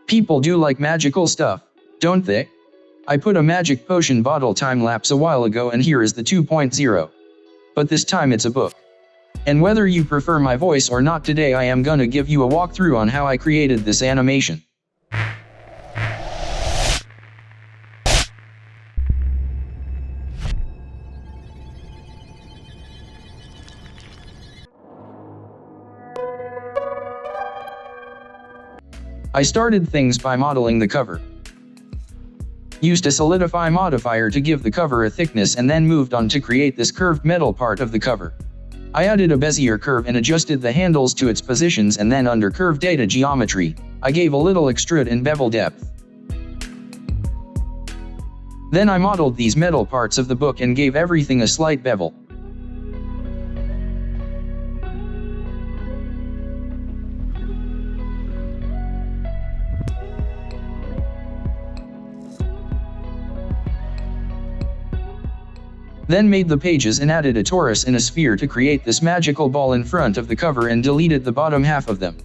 People do like magical stuff, don't they? I put a magic potion bottle time lapse a while ago and here is the 2.0. But this time it's a book. And whether you prefer my voice or not, today I am gonna give you a walkthrough on how I created this animation. I started things by modeling the cover. Used a solidify modifier to give the cover a thickness and then moved on to create this curved metal part of the cover. I added a Bezier curve and adjusted the handles to its positions, and then under curve data geometry, I gave a little extrude and bevel depth. Then I modeled these metal parts of the book and gave everything a slight bevel. Then made the pages and added a torus and a sphere to create this magical ball in front of the cover and deleted the bottom half of them.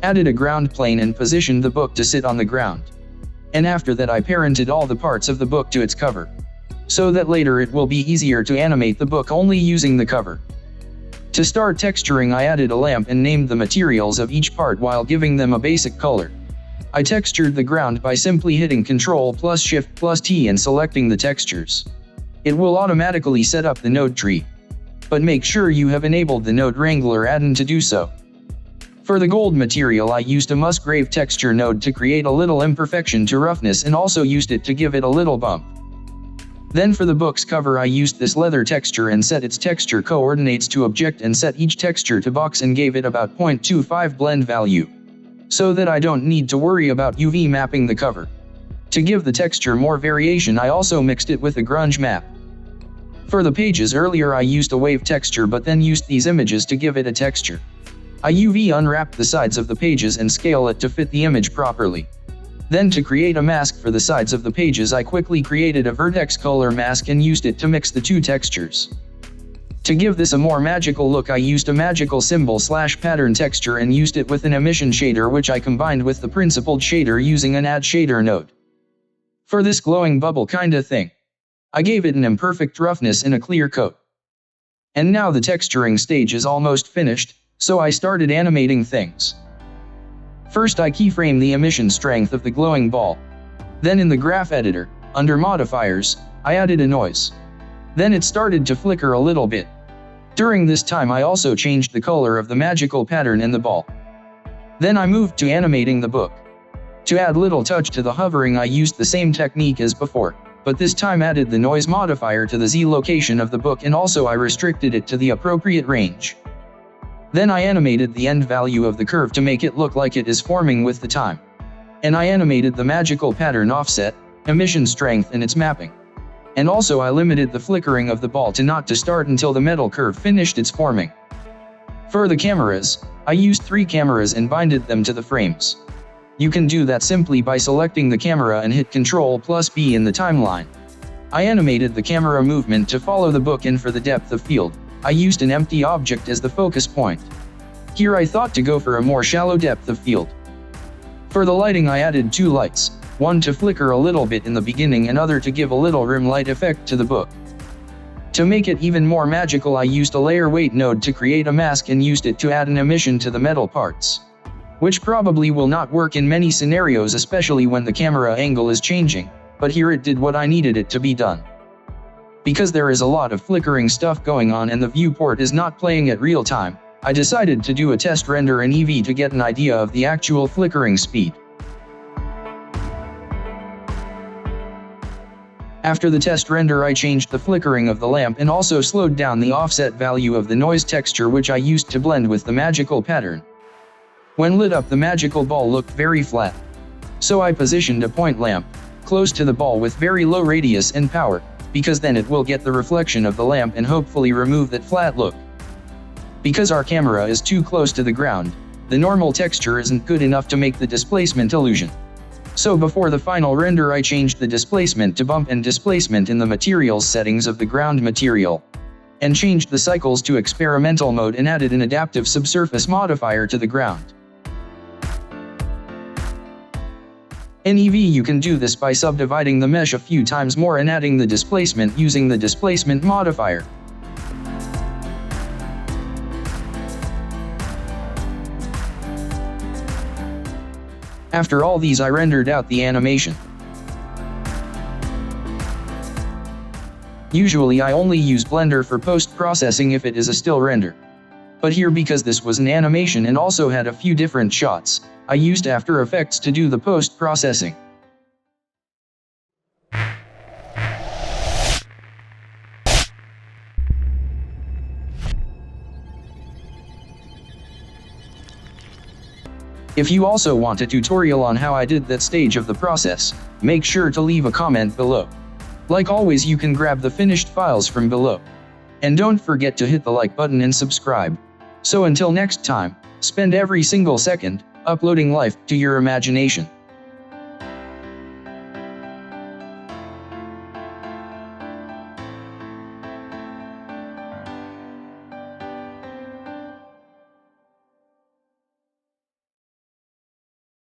Added a ground plane and positioned the book to sit on the ground. And after that I parented all the parts of the book to its cover, so that later it will be easier to animate the book only using the cover. To start texturing, I added a lamp and named the materials of each part while giving them a basic color. I textured the ground by simply hitting Ctrl+Shift+T and selecting the textures. It will automatically set up the node tree. But make sure you have enabled the node wrangler add-in to do so. For the gold material, I used a musgrave texture node to create a little imperfection to roughness and also used it to give it a little bump. Then for the book's cover, I used this leather texture and set its texture coordinates to object and set each texture to box and gave it about 0.25 blend value, so that I don't need to worry about UV mapping the cover. To give the texture more variation, I also mixed it with a grunge map. For the pages, earlier I used a wave texture but then used these images to give it a texture. I UV unwrapped the sides of the pages and scale it to fit the image properly. Then to create a mask for the sides of the pages, I quickly created a vertex color mask and used it to mix the two textures. To give this a more magical look, I used a magical symbol/pattern texture and used it with an emission shader, which I combined with the principled shader using an add shader node. For this glowing bubble kinda thing, I gave it an imperfect roughness in a clear coat. And now the texturing stage is almost finished, so I started animating things. First I keyframe the emission strength of the glowing ball. Then in the graph editor, under modifiers, I added a noise. Then it started to flicker a little bit. During this time I also changed the color of the magical pattern in the ball. Then I moved to animating the book. To add little touch to the hovering, I used the same technique as before, but this time added the noise modifier to the Z location of the book and also I restricted it to the appropriate range. Then I animated the end value of the curve to make it look like it is forming with the time. And I animated the magical pattern offset, emission strength and its mapping. And also I limited the flickering of the ball to not to start until the metal curve finished its forming. For the cameras, I used 3 cameras and binded them to the frames. You can do that simply by selecting the camera and hit Ctrl+B in the timeline. I animated the camera movement to follow the book, and for the depth of field, I used an empty object as the focus point. Here I thought to go for a more shallow depth of field. For the lighting I added 2 lights, one to flicker a little bit in the beginning and other to give a little rim light effect to the book. To make it even more magical, I used a layer weight node to create a mask and used it to add an emission to the metal parts, which probably will not work in many scenarios, especially when the camera angle is changing, but here it did what I needed it to be done. Because there is a lot of flickering stuff going on and the viewport is not playing at real time, I decided to do a test render in Eevee to get an idea of the actual flickering speed. After the test render, I changed the flickering of the lamp and also slowed down the offset value of the noise texture, which I used to blend with the magical pattern. When lit up, the magical ball looked very flat. So I positioned a point lamp close to the ball with very low radius and power, because then it will get the reflection of the lamp and hopefully remove that flat look. Because our camera is too close to the ground, the normal texture isn't good enough to make the displacement illusion. So before the final render, I changed the displacement to bump and displacement in the materials settings of the ground material, and changed the cycles to experimental mode and added an adaptive subsurface modifier to the ground. In Eevee you can do this by subdividing the mesh a few times more and adding the displacement using the displacement modifier. After all these I rendered out the animation. Usually I only use Blender for post-processing if it is a still render. But here, because this was an animation and also had a few different shots, I used After Effects to do the post-processing. If you also want a tutorial on how I did that stage of the process, make sure to leave a comment below. Like always, you can grab the finished files from below. And don't forget to hit the like button and subscribe. So until next time, spend every single second uploading life to your imagination.